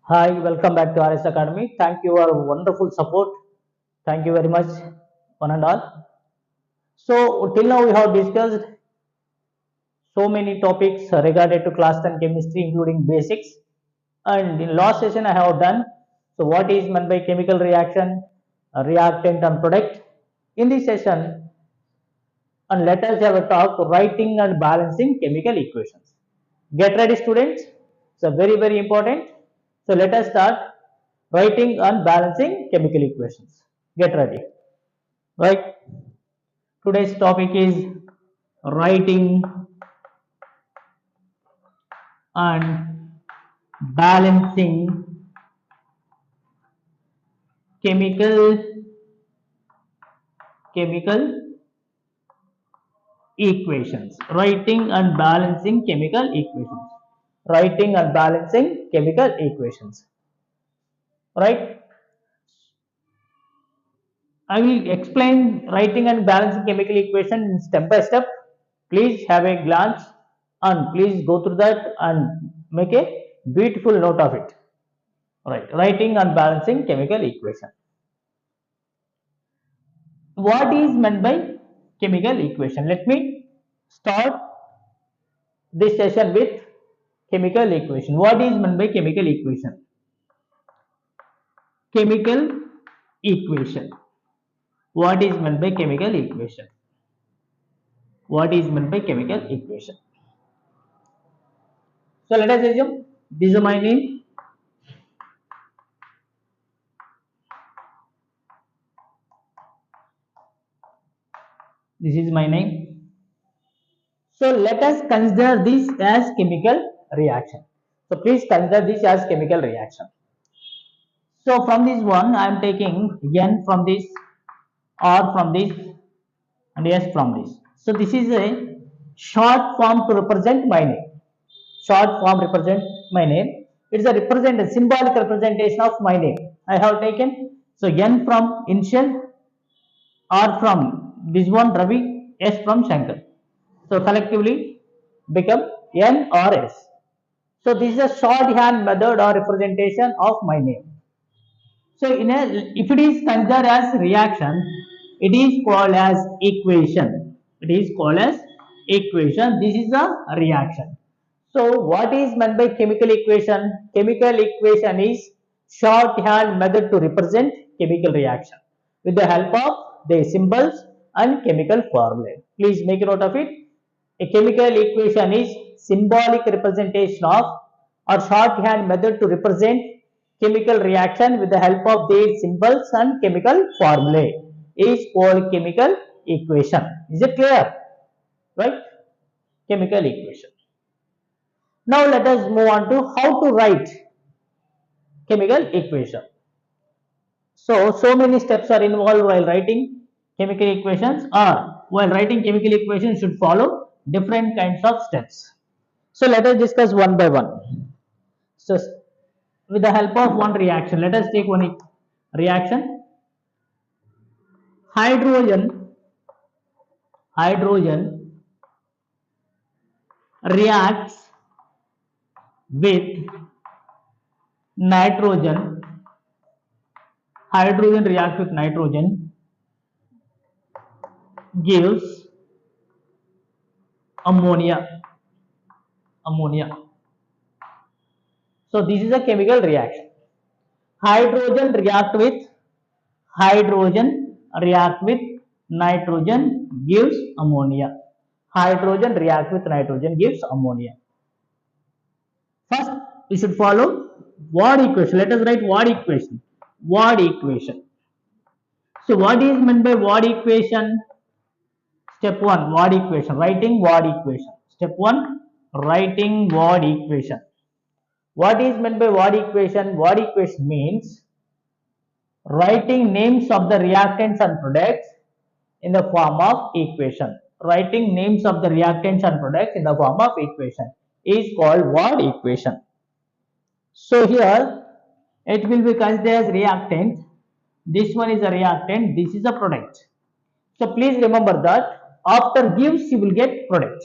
Hi, welcome back to RS Academy. Thank you for wonderful support. Thank you very much, one and all. So, till now we have discussed so many topics regarding to class 10 chemistry, including basics. And in last session, I have done. So, what is meant by chemical reaction, reactant, and product? In this session, and let us have a talk writing and balancing chemical equations. Get ready, students. So, very important. So, let us start writing and balancing chemical equations. Get ready. Right. Today's topic is writing and balancing chemical chemical equations. Writing and balancing chemical equations. Writing and balancing chemical equations. Right. I will explain writing and balancing chemical equation step by step. Please have a glance and please go through that and make a beautiful note of it. Right. Writing and balancing chemical equation. What is meant by chemical equation? Let me start this session with chemical equation. What is meant by chemical equation? Chemical equation. What is meant by chemical equation? What is meant by chemical equation? So let us assume this is my name. This is my name. So let us consider this as chemical reaction. So please consider this as chemical reaction. So from this one, I am taking N from this, R from this, and S from this. So this is a short form to represent my name. Short form represent my name. It is a symbolic representation of my name. I have taken so N from initial, R from this one Ravi, S from Shankar. So collectively become N or S. So this is a shorthand method or representation of my name. So if it is considered as reaction, it is called as equation. It is called as equation. This is a reaction. So what is meant by chemical equation? Chemical equation is shorthand method to represent chemical reaction with the help of the symbols and chemical formulae. Please make a note of it. A chemical equation is symbolic representation of or shorthand method to represent chemical reaction with the help of their symbols and chemical formulae is called chemical equation. Is it clear? Right? Chemical equation. Now let us move on to how to write chemical equation. So many steps are involved while writing chemical equations, or while writing chemical equations should follow different kinds of steps. So let us discuss one by one. So with the help of one reaction, let us take one reaction. Hydrogen reacts with nitrogen. Hydrogen reacts with nitrogen, gives ammonia. So this is a chemical reaction. Hydrogen react with nitrogen, gives ammonia. Hydrogen react with nitrogen, gives ammonia. First we should follow Ward equation. Let us write Ward equation. So what is meant by Ward equation? Step 1, Ward equation. Writing Ward equation. Step 1, writing Ward equation. What is meant by Ward equation? Ward equation means writing names of the reactants and products in the form of equation. Writing names of the reactants and products in the form of equation is called Ward equation. So here it will be considered as reactant. This one is a reactant, this is a product. So please remember that after gives you will get product.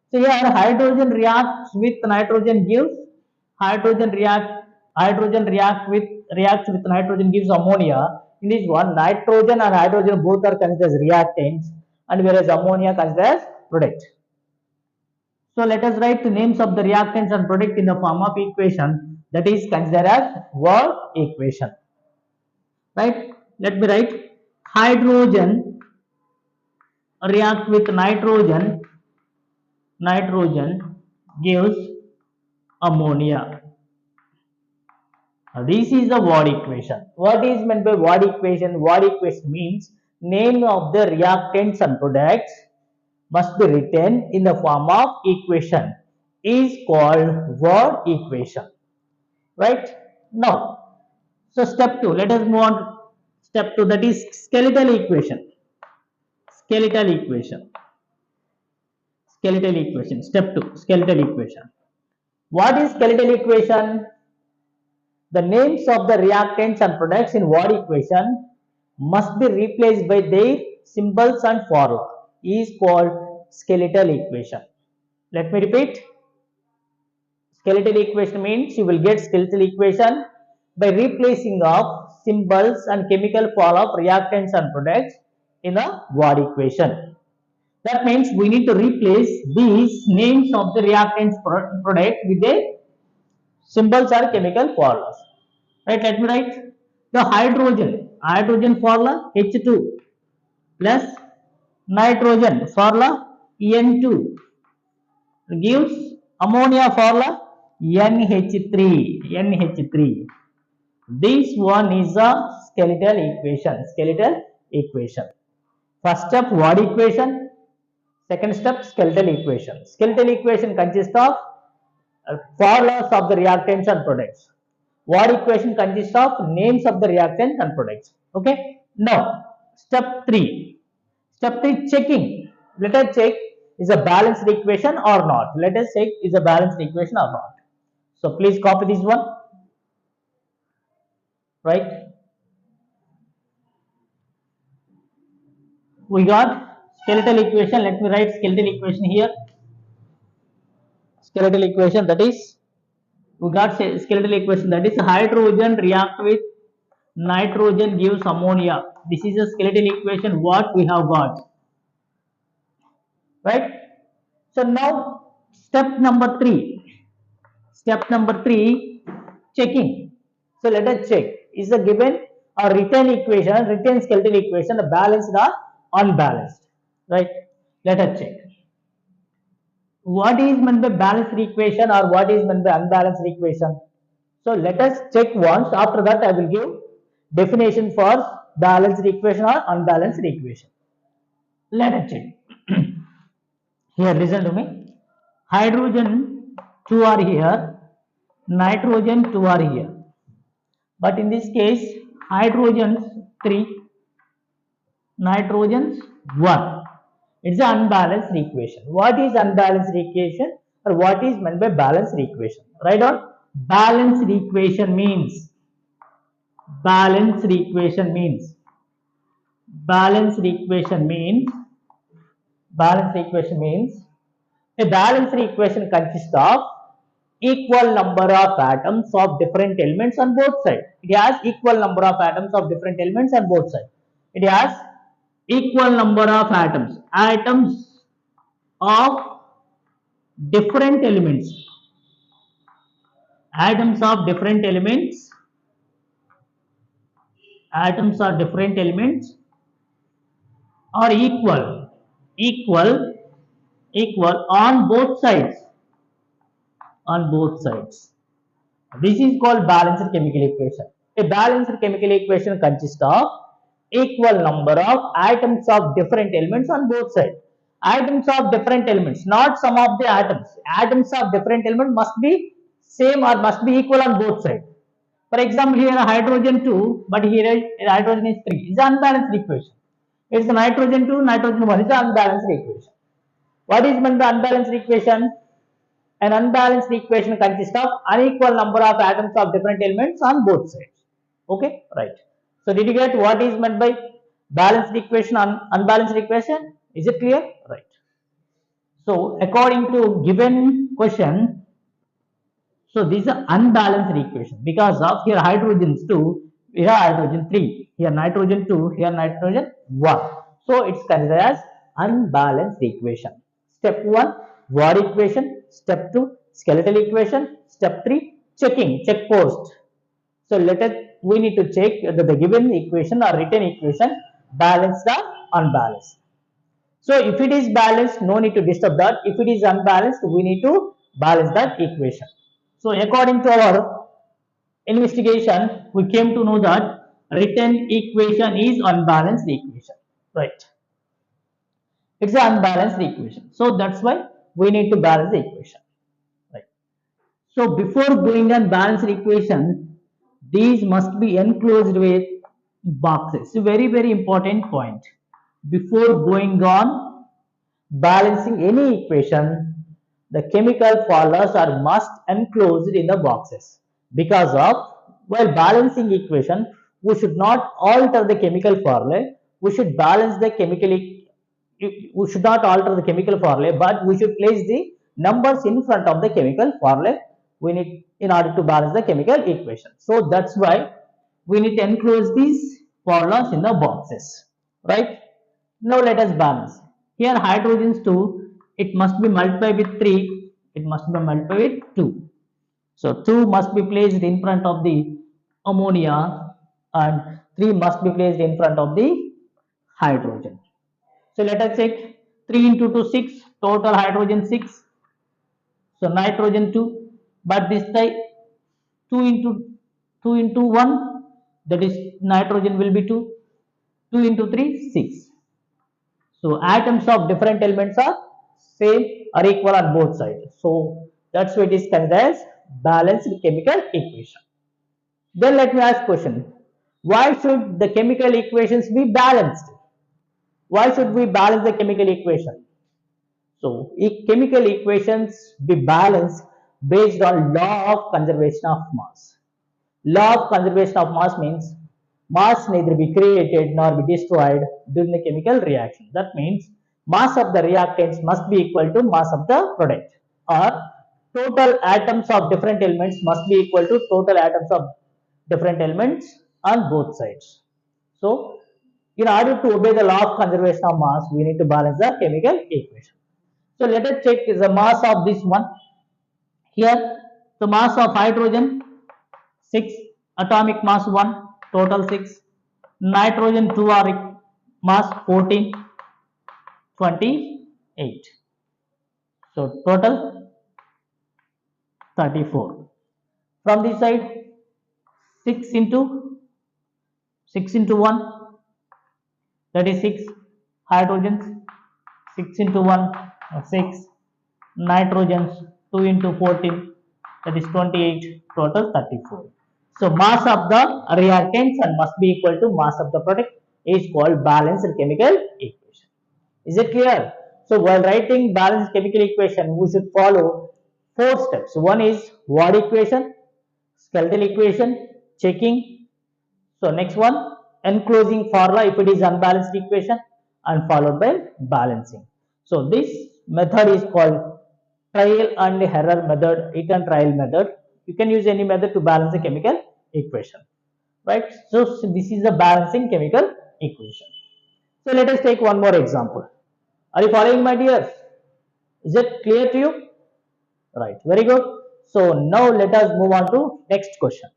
So here hydrogen reacts with nitrogen, gives hydrogen react Hydrogen reacts with nitrogen gives ammonia. In this one, nitrogen and hydrogen both are considered as reactants, and whereas ammonia considered as product. So let us write the names of the reactants and product in the form of equation that is considered as word equation. Right? Let me write hydrogen react with nitrogen. Nitrogen gives ammonia. Now, this is the word equation. What is meant by word equation? Word equation means name of the reactants and products must be written in the form of equation is called word equation. Right? Now, so step 2, let us move on to step 2, that is skeletal equation. Skeletal equation. Skeletal equation. Step 2, skeletal equation. What is skeletal equation? The names of the reactants and products in word equation must be replaced by their symbols and formula is called skeletal equation. Let me repeat. Skeletal equation means you will get skeletal equation by replacing of symbols and chemical formula of reactants and products in a word equation. That means we need to replace these names of the reactants product with the symbols or chemical formulas. Right, let me write the hydrogen formula H2 plus nitrogen formula N2 gives ammonia formula NH3. This one is a skeletal equation. First step word equation, second step skeletal equation. Skeletal equation consists of formulas of the reactants and products. Word equation consists of names of the reactants and products. Okay. Now, step 3. Step 3 checking. Let us check is a balanced equation or not. Let us check is a balanced equation or not. So please copy this one. Right. We got skeletal equation. Let me write skeletal equation here. Skeletal equation, that is, we got skeletal equation, that is hydrogen react with nitrogen gives ammonia. This is a skeletal equation what we have got. Right. So now step number 3. Step number 3 checking. So let us check is the given or written equation, written skeletal equation balanced or unbalanced. Right. Let us check. What is meant by balanced equation or what is meant by unbalanced equation? So let us check once. After that, I will give definition for balanced equation or unbalanced equation. Let us check. Here, listen to me. Hydrogen 2 are here, nitrogen 2 are here. But in this case, hydrogens 3, nitrogens 1. It's an unbalanced equation. What is unbalanced equation or what is meant by balanced equation? Write down. Balanced equation means balanced equation means balanced equation means a balanced equation consists of equal number of atoms of different elements on both sides. It has equal number of atoms of different elements on both sides. It has equal number of atoms of different elements. Atoms of different elements are equal on both sides. This is called balanced chemical equation. A balanced chemical equation consists of equal number of atoms of different elements on both sides. Atoms of different elements, not some of the atoms. Atoms of different elements must be same or must be equal on both sides. For example, here hydrogen 2, but here hydrogen is 3. It's an unbalanced equation. It's nitrogen 2, nitrogen 1. It's an unbalanced equation. What is meant by unbalanced equation? An unbalanced equation consists of unequal number of atoms of different elements on both sides. Okay, right. So did you get what is meant by balanced equation and unbalanced equation? Is it clear? Right. So according to given question, So this is an unbalanced equation because of here hydrogens 2, here hydrogen 3, here nitrogen 2, here nitrogen 1. So it's considered as unbalanced equation. Step 1 word equation, step 2 skeletal equation, step 3 checking, check post. So let us, we need to check that the given equation or written equation balanced or unbalanced. So if it is balanced, no need to disturb that. If it is unbalanced, we need to balance that equation. So according to our investigation, we came to know that written equation is unbalanced equation. Right. It's an unbalanced equation. So that's why we need to balance the equation. Right. So before going on balanced equation, these must be enclosed with boxes. Very important point. Before going on balancing any equation, the chemical formulas are must enclosed in the boxes because of while balancing equation, we should not alter the chemical formula. We should balance the chemical. We should not alter the chemical formula, but we should place the numbers in front of the chemical formula. We need in order to balance the chemical equation. So that's why we need to enclose these formulas in the boxes, right? Now let us balance. Here hydrogens 2, it must be multiplied with 3, it must be multiplied with 2. So 2 must be placed in front of the ammonia and 3 must be placed in front of the hydrogen. So let us check 3 into 2 6, total hydrogen 6. So nitrogen 2, but this time 2 into 2 into 1, that is nitrogen will be 2, 2 into 3 6. So atoms of different elements are same or equal on both sides. So that's why it is considered as balanced chemical equation. Then let me ask question. Why should the chemical equations be balanced? Why should we balance the chemical equation? So chemical equations be balanced based on law of conservation of mass. Law of conservation of mass means mass neither be created nor be destroyed during the chemical reaction. That means mass of the reactants must be equal to mass of the product, or total atoms of different elements must be equal to total atoms of different elements on both sides. So in order to obey the law of conservation of mass, we need to balance the chemical equation. So let us check the mass of this one. Here the mass of hydrogen 6, atomic mass 1, total 6, nitrogen 2 are mass 14, 28. So total 34. From this side 6 into 1, that is 6 hydrogens, 6 into 1 6 nitrogens, 2 into 14, that is 28, total 34. So mass of the reactants and must be equal to mass of the product is called balanced chemical equation. Is it clear? So while writing balanced chemical equation, we should follow 4 steps. One is word equation, skeletal equation, checking. So next one, enclosing formula if it is unbalanced equation, and followed by balancing. So this method is called trial and error method, hit and trial method. You can use any method to balance a chemical equation, right? So this is the balancing chemical equation. So let us take one more example. Are you following, my dears? Is it clear to you? Right, very good. So now let us move on to next question.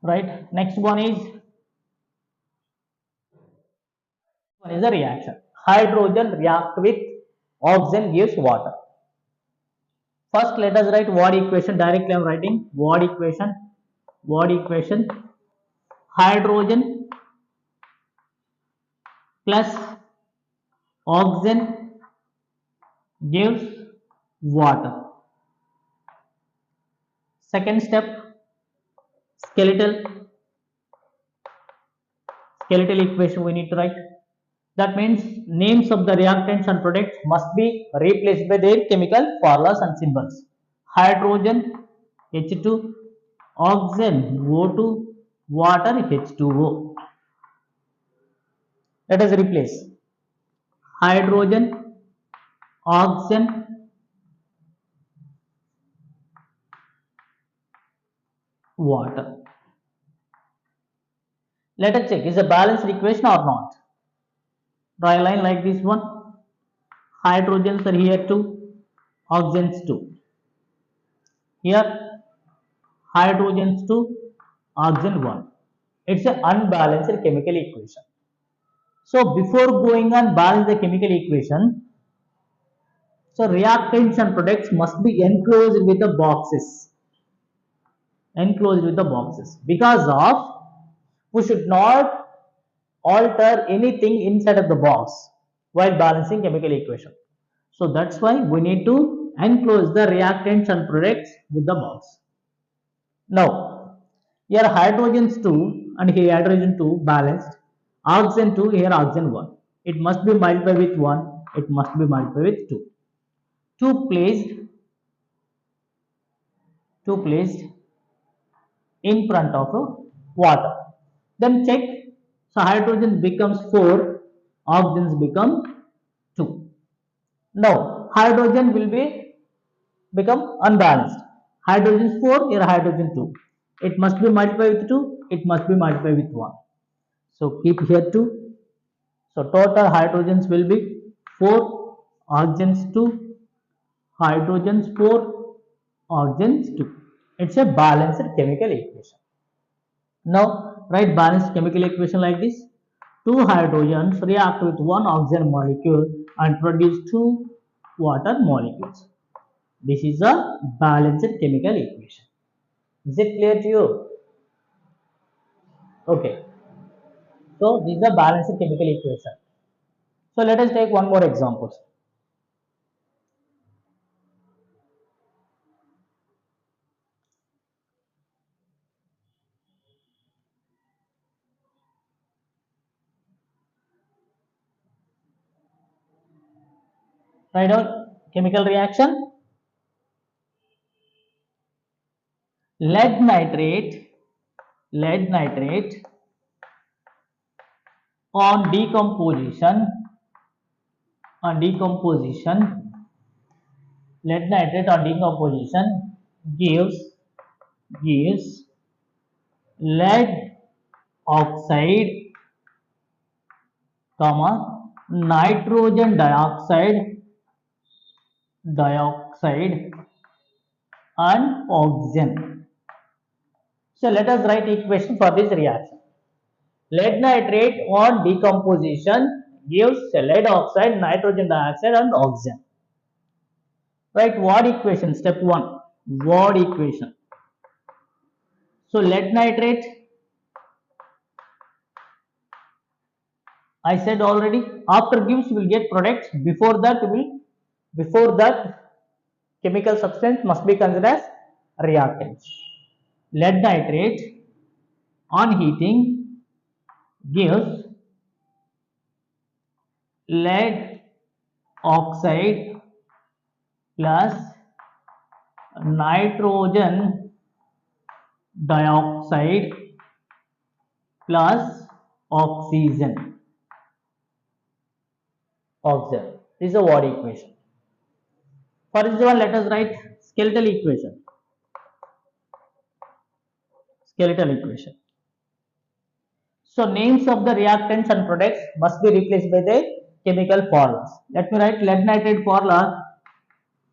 Right, next one is a reaction. Hydrogen react with oxygen gives water. First, let us write word equation. Directly I am writing word equation. Word equation. Hydrogen plus oxygen gives water. Second step, skeletal. Skeletal equation we need to write. That means names of the reactants and products must be replaced by their chemical formulas and symbols. Hydrogen H2, oxygen O2, water H2O. Let us replace hydrogen, oxygen, water. Let us check, is a balanced equation or not? Draw a line like this one. Hydrogens are here 2, oxygens 2. Here hydrogens 2, oxygen 1. It's an unbalanced chemical equation. So before going on balance the chemical equation, so reactants and products must be enclosed with the boxes. Enclosed with the boxes. Because of we should not alter anything inside of the box while balancing chemical equation. So that's why we need to enclose the reactants and products with the box. Now, here hydrogens 2 and here hydrogen 2 balanced. Oxygen 2, here oxygen 1. It must be multiplied with 1. It must be multiplied with 2. 2 placed in front of water. Then check. So hydrogen becomes 4. Oxygen becomes 2. Now hydrogen will become unbalanced. Hydrogen 4, here hydrogen 2. It must be multiplied with 2. It must be multiplied with 1. So keep here 2. So total hydrogens will be 4, oxygens 2, hydrogens 4, oxygens 2. It's a balanced chemical equation. Now write balanced chemical equation like this. 2 hydrogens react with 1 oxygen molecule and produce 2 water molecules. This is a balanced chemical equation. Is it clear to you? Okay. So this is a balanced chemical equation. So let us take one more example. Write down chemical reaction. Lead nitrate on decomposition, lead nitrate on decomposition gives lead oxide, comma, nitrogen dioxide and oxygen. So let us write equation for this reaction. Lead nitrate on decomposition gives lead oxide, nitrogen dioxide and oxygen. Write word equation. Step 1. Word equation. So lead nitrate, I said already, after gives will get products. Before that chemical substance must be considered as reactants. Lead nitrate on heating gives lead oxide plus nitrogen dioxide plus oxygen. This is a word equation. For this one, let us write skeletal equation. Skeletal equation. So names of the reactants and products must be replaced by the chemical formulas. Let me write lead nitrate formula.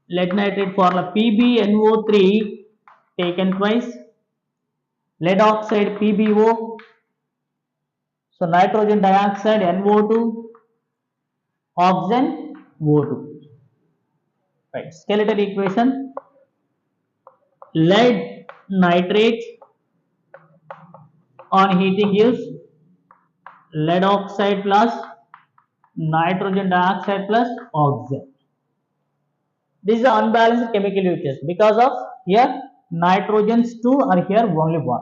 Lead nitrate formula PbNO3 taken twice. Lead oxide PbO. So nitrogen dioxide NO2. Oxygen O2. Right. Skeletal equation. Lead nitrate on heating gives lead oxide plus nitrogen dioxide plus oxygen. This is an unbalanced chemical equation because of here nitrogens 2 are here only 1.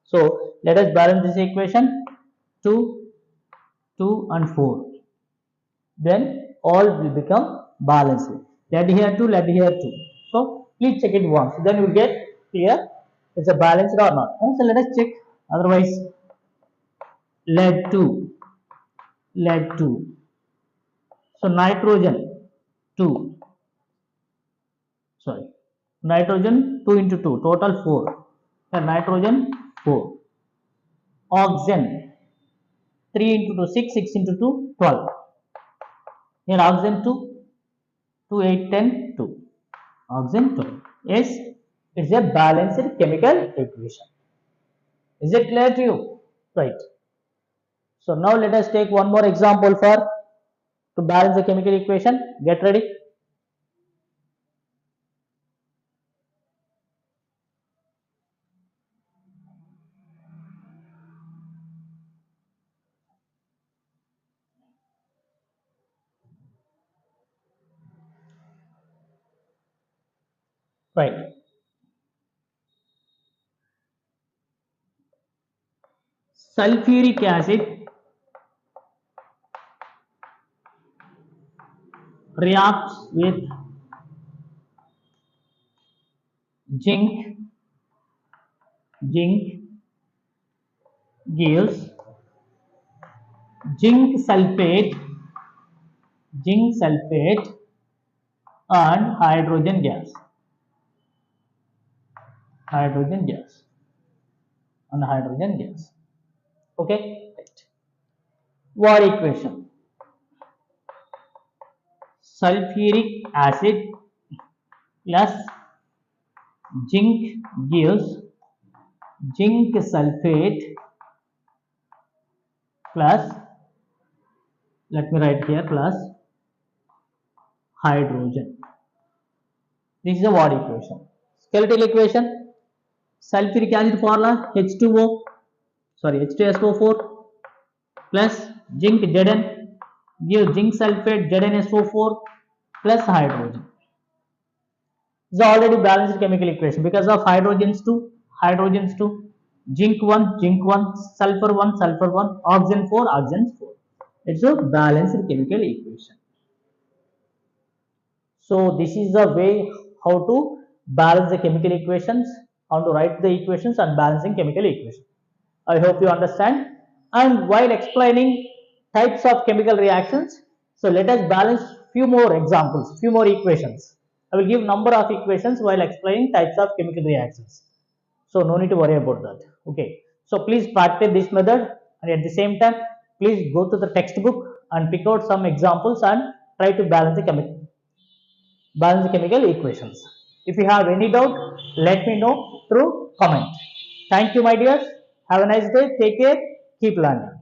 So let us balance this equation. 2, 2 and 4. Then all will become balanced. Lead here 2, lead here 2. So please check it once. Then you will get clear it's a balanced or not. So let us check. Otherwise lead 2, lead 2. So nitrogen 2, sorry, nitrogen 2 into 2, total 4. Then nitrogen 4. Oxygen 3 into 2, 6, 6 into 2, 12. Here oxygen 2, 2, 8, 10, 2. Oxygen 12. Yes, it's a balanced chemical equation. Is it clear to you? Right. So now let us take one more example for to balance the chemical equation. Get ready. Right. Sulfuric acid reacts with zinc. Zinc gives zinc sulfate, zinc sulfate and hydrogen gas. Hydrogen gas and hydrogen gas. Okay. Right. What equation? Sulfuric acid plus zinc gives zinc sulfate plus, let me write here, plus hydrogen. This is a what equation? Skeletal equation. Sulfuric acid formula H2O, sorry, H2SO4 plus zinc Zn give zinc sulfate ZnSO4 plus hydrogen. It's already balanced chemical equation because of hydrogens 2, zinc 1, sulfur 1, sulfur 1, oxygen 4, oxygen 4. It's a balanced chemical equation. So this is the way how to balance the chemical equations, how to write the equations and balancing chemical equations. I hope you understand. And while explaining types of chemical reactions, so let us balance few more examples, few more equations. I will give number of equations while explaining types of chemical reactions. So no need to worry about that. Okay. So please practice this method, and at the same time, please go to the textbook and pick out some examples and try to balance the chemical equations. If you have any doubt, let me know through comment. Thank you, my dears. Have a nice day. Take care. Keep learning.